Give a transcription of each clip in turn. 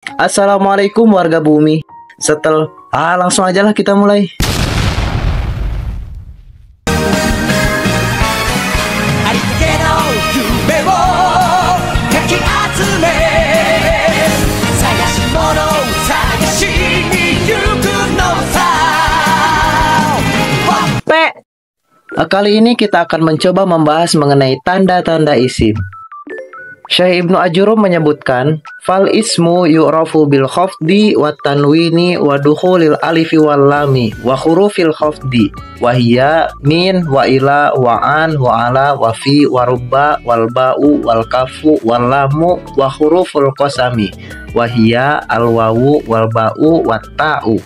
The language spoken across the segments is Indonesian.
Assalamualaikum warga bumi. Langsung aja lah kita mulai. Kali ini kita akan mencoba membahas mengenai tanda-tanda isim. Syekh Ibnu Ajurum menyebutkan, fal ismu yu'rafu bil khafdi wa tanwini wa dukhulil alifi wal lami wa hurufil khafdi wa hiya min wa ila wa an wa ala wa fi wa rubba wal ba'u wal kafu wal lamu wa huruful qasami wa hiya al wawu wal ba'u wat ta'u.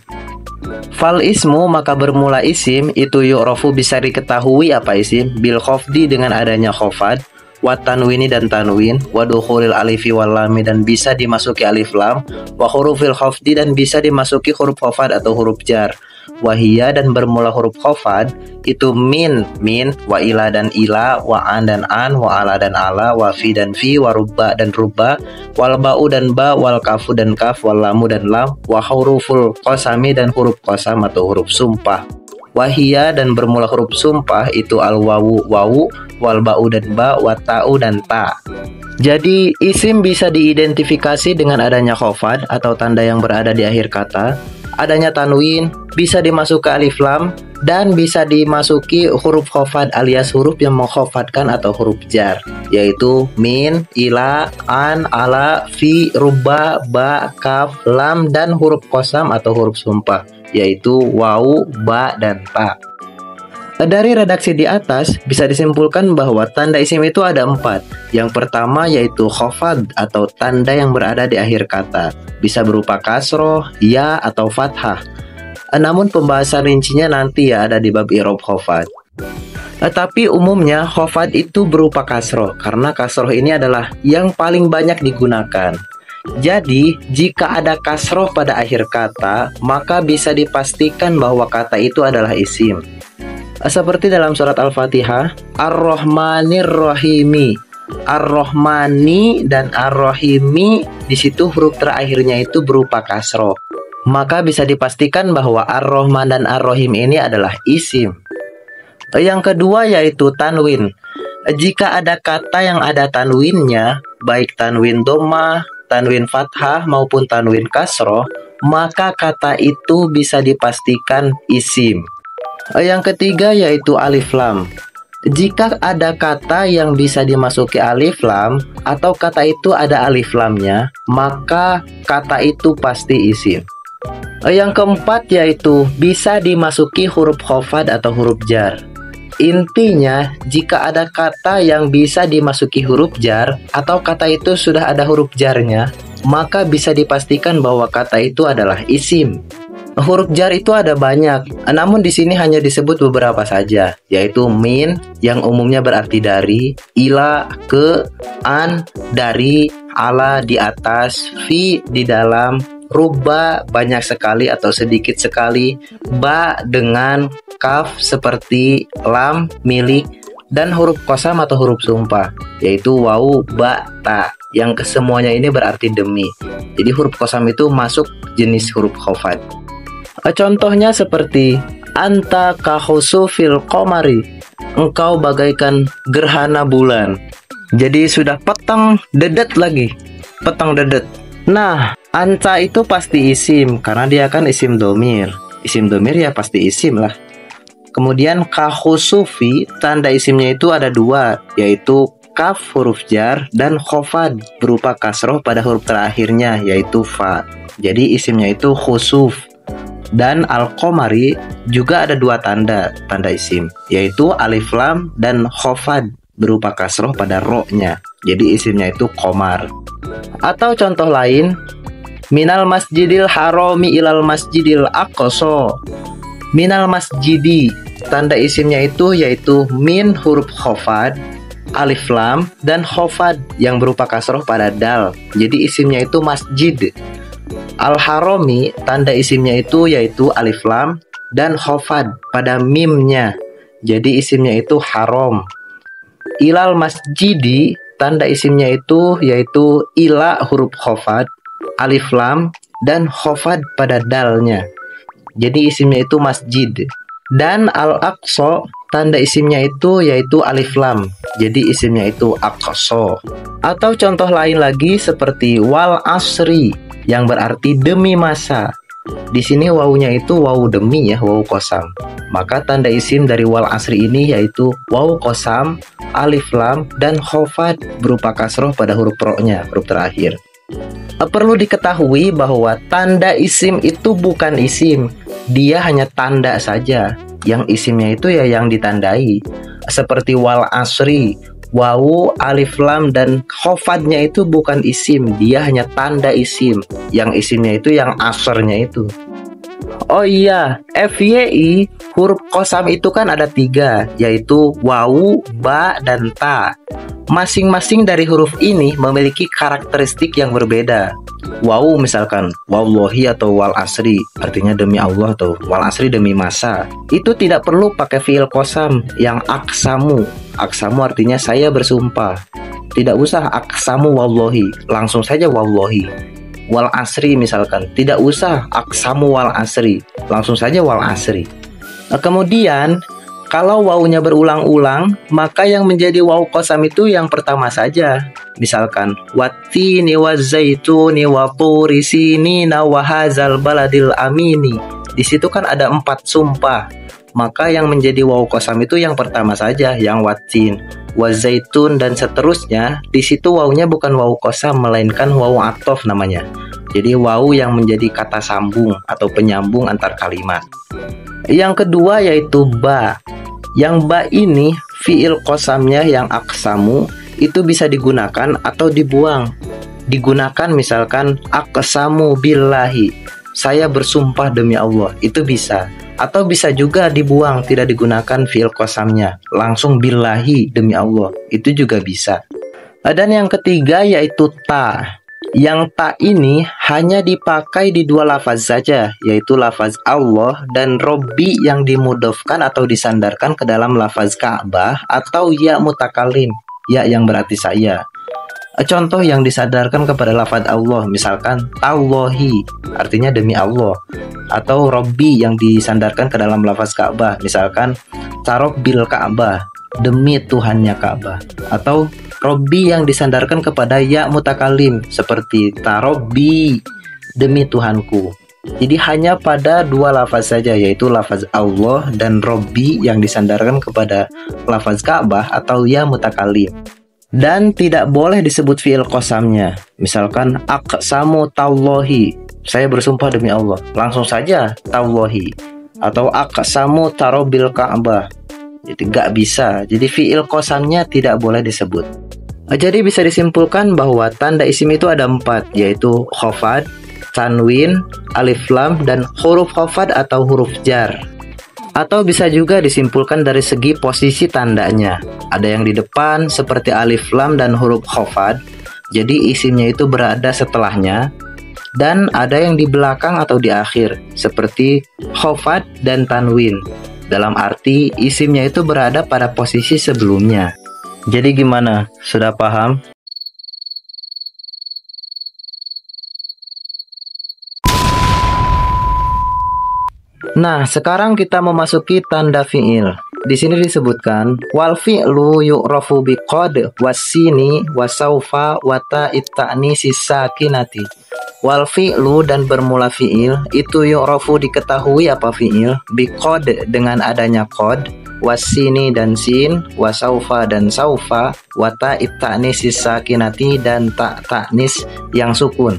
Fal ismu, maka bermula isim itu yu'rafu, bisa diketahui apa isim, bil khafdi dengan adanya khafad, wa tanwini dan tanwin, wa dukhulil alifi wal lami dan bisa dimasuki alif lam, wa hurufil khafdi dan bisa dimasuki huruf khafad atau huruf jar. Wahia dan bermula huruf khafad itu min, wa ila dan ila, wa an dan an, wa ala dan ala, wa fi dan fi, wa rubba dan rubba, wal ba'u dan ba, wal kafu dan kaf, wal lamu dan lam, wa huruful qasami dan huruf qasam atau huruf sumpah. Wahia dan bermula huruf sumpah itu al wawu, wal ba'u dan ba, wa ta'u dan ta. Jadi isim bisa diidentifikasi dengan adanya khafad atau tanda yang berada di akhir kata, adanya tanwin, bisa dimasuki alif lam, dan bisa dimasuki huruf khafad alias huruf yang mengkhafatkan atau huruf jar, yaitu min, ila, an, ala, fi, rubba, ba, kaf, lam, dan huruf qasam atau huruf sumpah, yaitu wawu, ba, dan ta. Dari redaksi di atas bisa disimpulkan bahwa tanda isim itu ada 4. Yang pertama yaitu khafad atau tanda yang berada di akhir kata, bisa berupa kasroh, ya, atau fathah. Namun pembahasan rincinya nanti ya ada di bab i'rab khafad. Tapi umumnya khafad itu berupa kasroh, karena kasroh ini adalah yang paling banyak digunakan. Jadi jika ada kasroh pada akhir kata, maka bisa dipastikan bahwa kata itu adalah isim. Seperti dalam surat Al-Fatihah, Ar-Rahmanir Rahimi. Ar-Rahmani dan Ar-Rahimi, di situ huruf terakhirnya itu berupa kasroh. Maka bisa dipastikan bahwa Ar-Rahman dan Ar-Rahim ini adalah isim. Yang kedua yaitu tanwin. Jika ada kata yang ada tanwinnya, baik tanwin dhammah, tanwin fathah maupun tanwin kasroh, maka kata itu bisa dipastikan isim. Yang ketiga yaitu alif lam. Jika ada kata yang bisa dimasuki alif lam atau kata itu ada alif lamnya, maka kata itu pasti isim. Yang keempat yaitu bisa dimasuki huruf khafad atau huruf jar. Intinya, jika ada kata yang bisa dimasuki huruf jar atau kata itu sudah ada huruf jarnya, maka bisa dipastikan bahwa kata itu adalah isim. Huruf jar itu ada banyak, namun di sini hanya disebut beberapa saja, yaitu min yang umumnya berarti dari, ila ke, an dari, ala di atas, fi di dalam, rubba banyak sekali atau sedikit sekali, ba dengan, kaf seperti lam milik, dan huruf qasam atau huruf sumpah, yaitu wawu, ba, ta, yang kesemuanya ini berarti demi. Jadi huruf qasam itu masuk jenis huruf khafad. Contohnya seperti anta kahusufil qamari, engkau bagaikan gerhana bulan. Jadi sudah petang dedet lagi, petang dedet. Nah, anta itu pasti isim karena dia kan isim domir. Isim domir ya pasti isim lah. Kemudian kahusufi, tanda isimnya itu ada 2, yaitu kaf huruf jar dan khafad berupa kasroh pada huruf terakhirnya yaitu fa. Jadi isimnya itu khusuf. Dan al-qamari juga ada 2 tanda isim, yaitu alif lam dan khafad berupa kasroh pada ro-nya. Jadi isimnya itu qamar. Atau contoh lain, minal masjidil harami ilal masjidil aqsa. Minal masjidi, tanda isimnya itu yaitu min huruf khafad, alif lam dan khafad yang berupa kasroh pada dal. Jadi isimnya itu masjid. Al-Harami, tanda isimnya itu yaitu alif lam dan khafad pada mimnya. Jadi isimnya itu haram. Ilal masjidi, tanda isimnya itu yaitu ila huruf khafad alif lam, dan khofad pada dalnya. Jadi isimnya itu masjid. Dan al-aqsa, tanda isimnya itu yaitu alif lam. Jadi isimnya itu aqsa. Atau contoh lain lagi seperti wal asri, yang berarti demi masa. Di sini wawunya itu wawu demi ya, wawu qasam. Maka tanda isim dari wal asri ini yaitu wawu qasam, alif lam, dan khofad berupa kasroh pada huruf ro-nya, huruf terakhir. Perlu diketahui bahwa tanda isim itu bukan isim, dia hanya tanda saja. Yang isimnya itu ya yang ditandai. Seperti wal asri, wawu, alif lam, dan khofadnya itu bukan isim, dia hanya tanda isim. Yang isimnya itu yang asrnya itu. Oh iya, FYI, huruf qasam itu kan ada 3, yaitu wawu, ba, dan ta. Masing-masing dari huruf ini memiliki karakteristik yang berbeda. Wawu misalkan, wallahi atau wal asri, artinya demi Allah, atau wal asri demi masa. Itu tidak perlu pakai fiil qasam yang aksamu. Aksamu artinya saya bersumpah. Tidak usah aksamu wallahi, langsung saja wallahi. Wal asri misalkan, tidak usah aksamu wal asri, langsung saja wal asri. Kemudian kalau wawunya berulang-ulang, maka yang menjadi wawu qasam itu yang pertama saja. Misalkan wattini wazaituni wa turi sinina wa hadzal baladil amini. Di situ kan ada 4 sumpah. Maka yang menjadi wawu qasam itu yang pertama saja, yang wattin, wazaitun, dan seterusnya. Di situ wawunya bukan wawu qasam, melainkan wawu athof namanya. Jadi wawu yang menjadi kata sambung atau penyambung antar kalimat. Yang kedua yaitu ba. Yang ba ini fiil qasamnya yang aksamu itu bisa digunakan atau dibuang. Digunakan misalkan aqsamu billahi, saya bersumpah demi Allah, itu bisa. Atau bisa juga dibuang, tidak digunakan fiil qasamnya, langsung billahi, demi Allah, itu juga bisa. Dan yang ketiga yaitu ta. Yang ta ini hanya dipakai di 2 lafaz saja, yaitu lafaz Allah dan Robbi yang dimudofkan atau disandarkan ke dalam lafaz Ka'bah, atau ya mutakalim, ya yang berarti saya. Contoh yang disandarkan kepada lafaz Allah, misalkan Tallahi, artinya demi Allah. Atau Robbi yang disandarkan ke dalam lafaz Ka'bah, misalkan Tarobbil Ka'bah, demi Tuhannya Ka'bah. Atau Robbi yang disandarkan kepada ya mutakalim, seperti Tarobbi, demi Tuhanku. Jadi hanya pada 2 lafaz saja, yaitu lafaz Allah dan Robbi yang disandarkan kepada lafaz Ka'bah atau ya mutakalim. Dan tidak boleh disebut fiil qasamnya. Misalkan aqsamu tallahi, saya bersumpah demi Allah, langsung saja tallahi. Atau aqsamu tarobbil Ka'bah, jadi nggak bisa. Jadi fiil qasamnya tidak boleh disebut. Jadi bisa disimpulkan bahwa tanda isim itu ada 4, yaitu khofad, tanwin, alif lam, dan huruf khofad atau huruf jar. Atau bisa juga disimpulkan dari segi posisi tandanya. Ada yang di depan seperti alif lam dan huruf khofad, jadi isimnya itu berada setelahnya. Dan ada yang di belakang atau di akhir, seperti khofad dan tanwin. Dalam arti isimnya itu berada pada posisi sebelumnya. Jadi gimana? Sudah paham? Nah, sekarang kita memasuki tanda fi'il. Di sini disebutkan wal fi'lu yu'rafu biqad wasini wasaufa wata itta'nisi sakinati. Wal fi'lu dan bermula fi'il itu yu'rafu diketahui apa fi'il biqad dengan adanya qad, wasini dan sin, wasaufa dan saufa, wata itta'nisi sakinati dan ta ta'nis yang sukun.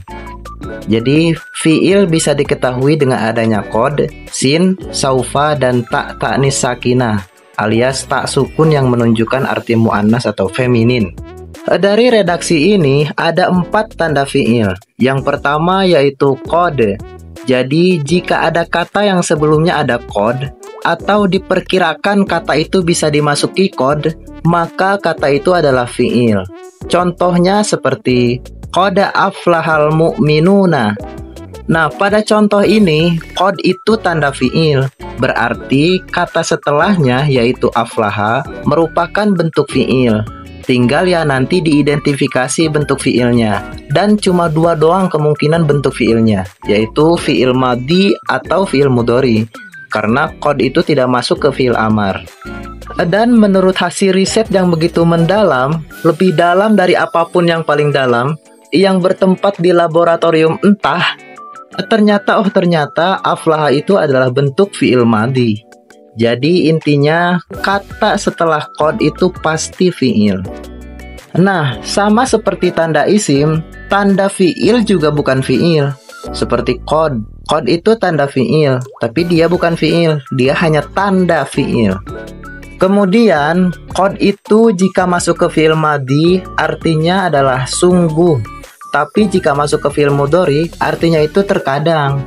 Jadi fi'il bisa diketahui dengan adanya qad, sin, saufa, dan ta ta'nis sakinah alias tak sukun yang menunjukkan arti muannas atau feminin. Dari redaksi ini ada 4 tanda fi'il. Yang pertama yaitu qad. Jadi jika ada kata yang sebelumnya ada qad atau diperkirakan kata itu bisa dimasuki qad, maka kata itu adalah fi'il. Contohnya seperti qad aflahal mu'minuna. Nah, pada contoh ini qad itu tanda fi'il, berarti kata setelahnya yaitu aflaha merupakan bentuk fi'il. Tinggal ya nanti diidentifikasi bentuk fiilnya. Dan cuma dua doang kemungkinan bentuk fiilnya, yaitu fiil madhi atau fiil mudhari. Karena qad itu tidak masuk ke fiil amar. Dan menurut hasil riset yang begitu mendalam, lebih dalam dari apapun yang paling dalam, yang bertempat di laboratorium entah, ternyata aflaha itu adalah bentuk fiil madhi. Jadi intinya kata setelah qad itu pasti fiil. Nah, sama seperti tanda isim, tanda fiil juga bukan fiil. Seperti qad. Qad itu tanda fiil, tapi dia bukan fiil, dia hanya tanda fiil. Kemudian, qad itu jika masuk ke fiil madhi artinya adalah sungguh. Tapi jika masuk ke fiil mudhari artinya itu terkadang.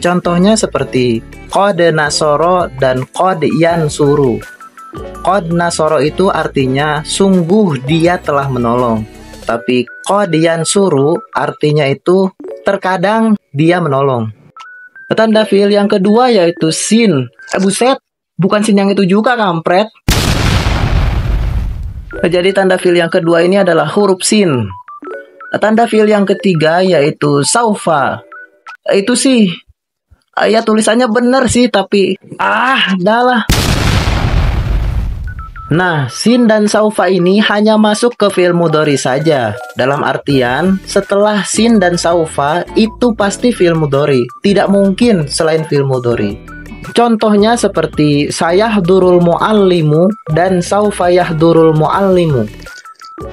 Contohnya seperti qad nasoro dan qad yansuru. Qad nasoro itu artinya sungguh dia telah menolong. Tapi qad yansuru artinya itu terkadang dia menolong. Tanda fiil yang kedua yaitu sin. Buset, bukan sin yang itu juga kampret. Jadi tanda fiil yang kedua ini adalah huruf sin. Tanda fiil yang ketiga yaitu saufa. Itu sih ya tulisannya bener sih, tapi dah. Nah, sin dan saufa ini hanya masuk ke fiil mudhari saja. Dalam artian, setelah sin dan saufa itu pasti fiil mudhari. Tidak mungkin selain fiil mudhari. Contohnya seperti sayahdurul muallimu dan saufa yahdurul muallimu.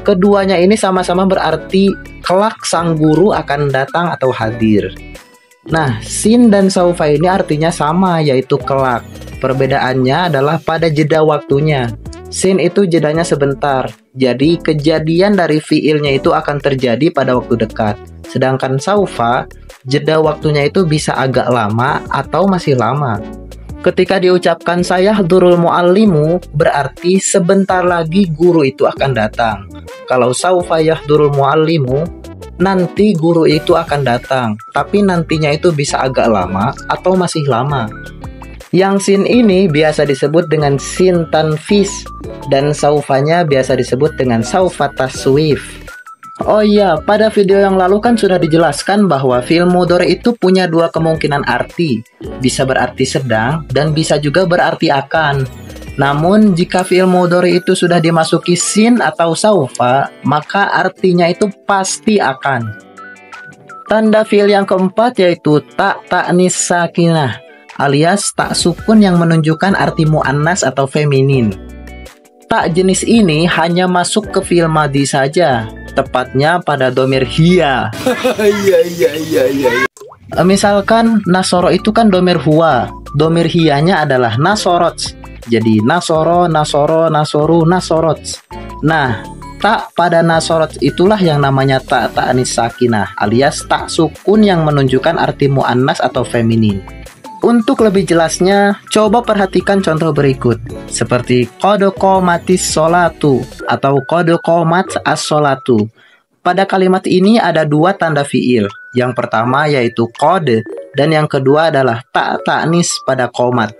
Keduanya ini sama-sama berarti kelak sang guru akan datang atau hadir. Nah, sin dan saufa ini artinya sama, yaitu kelak. Perbedaannya adalah pada jeda waktunya. Sin itu jedanya sebentar, jadi kejadian dari fiilnya itu akan terjadi pada waktu dekat. Sedangkan saufa, jeda waktunya itu bisa agak lama atau masih lama. Ketika diucapkan sayahdurul muallimu, berarti sebentar lagi guru itu akan datang. Kalau saufa yahdurul muallimu, nanti guru itu akan datang, tapi nantinya itu bisa agak lama atau masih lama. Yang sin ini biasa disebut dengan sin tanfis, dan saufanya biasa disebut dengan saufa taswif. Oh iya, pada video yang lalu kan sudah dijelaskan bahwa fiil mudhari itu punya dua kemungkinan arti. Bisa berarti sedang dan bisa juga berarti akan. Namun jika fiil mudhari itu sudah dimasuki sin atau saufa, maka artinya itu pasti akan. Tanda fiil yang keempat yaitu tak ta'nis sakinah, alias tak sukun yang menunjukkan arti muannas atau feminin. Tak jenis ini hanya masuk ke fiil madhi saja, tepatnya pada domir hiya. Misalkan nasoro itu kan domir huwa, domir hiyanya adalah nasorot. Jadi nasoro, nasoro, nasoru, nasorot. Nah, tak pada nasorot itulah yang namanya tak ta'nis sakinah, alias tak sukun yang menunjukkan arti muannas atau feminin. Untuk lebih jelasnya, coba perhatikan contoh berikut. Seperti qad qomatis sholatu atau qad qomat as-sholatu. Pada kalimat ini ada dua tanda fiil. Yang pertama yaitu qad dan yang kedua adalah tak ta'nis pada qomat.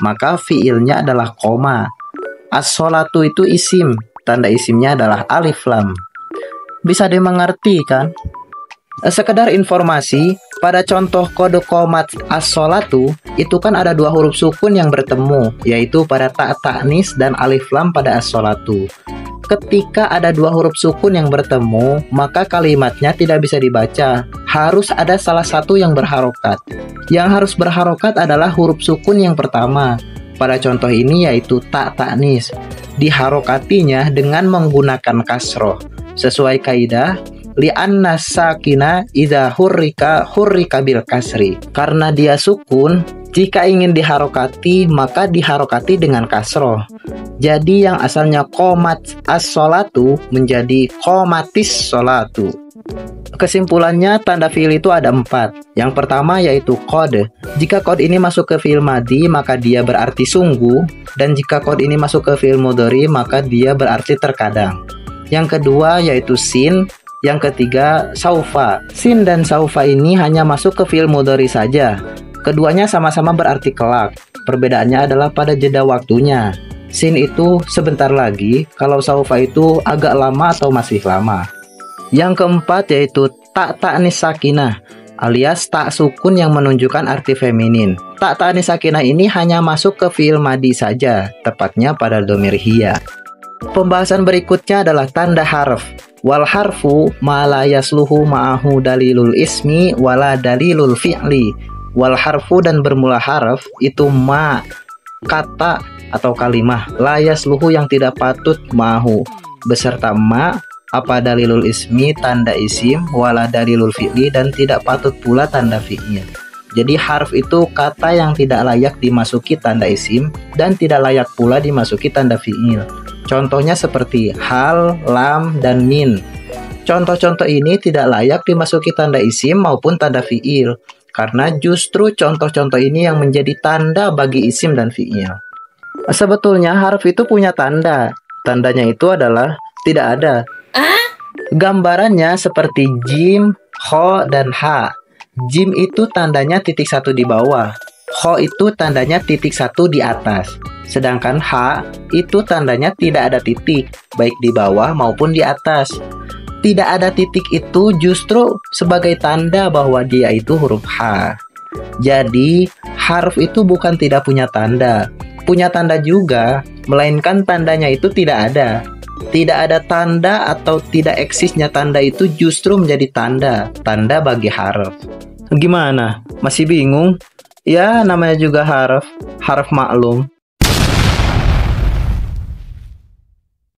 Maka fiilnya adalah koma. As-sholatu itu isim, tanda isimnya adalah alif lam. Bisa dimengerti kan? Sekedar informasi, pada contoh qad qomat as-sholatu itu kan ada dua huruf sukun yang bertemu, yaitu pada ta ta'nis dan alif lam pada as-sholatu. Ketika ada dua huruf sukun yang bertemu, maka kalimatnya tidak bisa dibaca. Harus ada salah satu yang berharokat. Yang harus berharokat adalah huruf sukun yang pertama. Pada contoh ini yaitu ta ta'nis. Diharokatinya dengan menggunakan kasroh. Sesuai kaidah, li'anna sakina idza hurrika bil kasri. Karena dia sukun, jika ingin diharokati maka diharokati dengan kasroh. Jadi yang asalnya qomat as-sholatu menjadi qomatis sholatu. Kesimpulannya, tanda fiil itu ada 4. Yang pertama yaitu qad. Jika qad ini masuk ke fiil madhi maka dia berarti sungguh, dan jika qad ini masuk ke fiil mudhari maka dia berarti terkadang. Yang kedua yaitu sin. Yang ketiga saufa. Sin dan saufa ini hanya masuk ke fiil mudhari saja. Keduanya sama-sama berarti kelak. Perbedaannya adalah pada jeda waktunya. Sin itu sebentar lagi, kalau saufa itu agak lama atau masih lama. Yang keempat yaitu ta'nis sakinah, alias tak sukun yang menunjukkan arti feminin. Ta'nis sakinah ini hanya masuk ke fi'il madi saja, tepatnya pada dhamir hiya. Pembahasan berikutnya adalah tanda harf. Wal harfu ma la yasluhu ma'ahu dalilul ismi wala dalilul fi'li. Wal harfu dan bermula harf itu ma, kata atau kalimah, la yasluhu yang tidak patut ma'ahu, beserta ma, apa dalilul ismi tanda isim, wala dalilul fi'li dan tidak patut pula tanda fi'il. Jadi harf itu kata yang tidak layak dimasuki tanda isim dan tidak layak pula dimasuki tanda fi'il. Contohnya seperti hal, lam, dan min. Contoh-contoh ini tidak layak dimasuki tanda isim maupun tanda fi'il, karena justru contoh-contoh ini yang menjadi tanda bagi isim dan fi'il. Sebetulnya harf itu punya tanda. Tandanya itu adalah tidak ada. Gambarannya seperti jim, kho, dan ha. Jim itu tandanya titik satu di bawah. Kho itu tandanya titik satu di atas. Sedangkan ha itu tandanya tidak ada titik, baik di bawah maupun di atas. Tidak ada titik itu justru sebagai tanda bahwa dia itu huruf H. Jadi, harf itu bukan tidak punya tanda. Punya tanda juga, melainkan tandanya itu tidak ada. Tidak ada tanda atau tidak eksisnya tanda itu justru menjadi tanda bagi harf. Gimana? Masih bingung? Ya, namanya juga harf maklum.